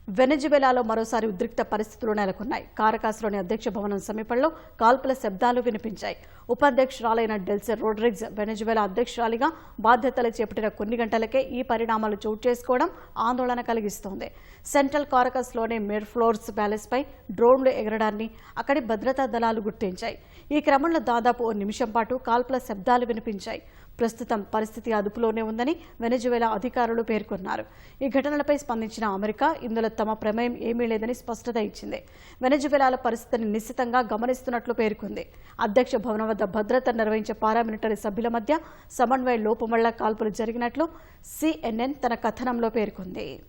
వెనెజువెలాలో మరోసారి ఉద్రిక్త పరిస్థితులు నెలకొన్నాయి. కారకాస్లోని అధ్యక్ష భవనం సమీపంలో కాల్పుల శబ్దాలు వినిపించాయి. ఉపాధ్యక్షురాలైన డెల్సీ రోడ్రిగ్స్ వెనెజువెలా అధ్యక్షురాలిగా బాధ్యతలు చేపట్టిన కొన్ని గంటలకే ఈ పరిణామాలు చోటు చేసుకోవడం ఆందోళన కలిగిస్తోంది. సెంట్రల్ కారకాస్లోని మిర్ఫ్లోర్స్ ప్యాలెస్పై డ్రోన్లు ఎగరడాన్ని అక్కడి భద్రతా దళాలు గుర్తించాయి. ఈ క్రమంలో దాదాపు ఓ నిమిషం పాటు కాల్పుల శబ్దాలు వినిపించాయి. ప్రస్తుతం పరిస్థితి అదుపులోనే ఉందని వెనెజువెలా అధికారులు పేర్కొన్నారు. ఈ ఘటనలపై స్పందించిన అమెరికా ఇందులో తమ ప్రమేయం ఏమీ లేదని స్పష్టత ఇచ్చింది. వెనెజువెలాల పరిస్థితిని నిశ్చితంగా గమనిస్తున్నట్లు పేర్కొంది. అధ్యక్ష భవనం వద్ద భద్రత నిర్వహించే పారామిలిటరీ సభ్యుల మధ్య సమన్వయ లోపం వల్ల కాల్పులు జరిగినట్లు CNN తన కథనంలో పేర్కొంది.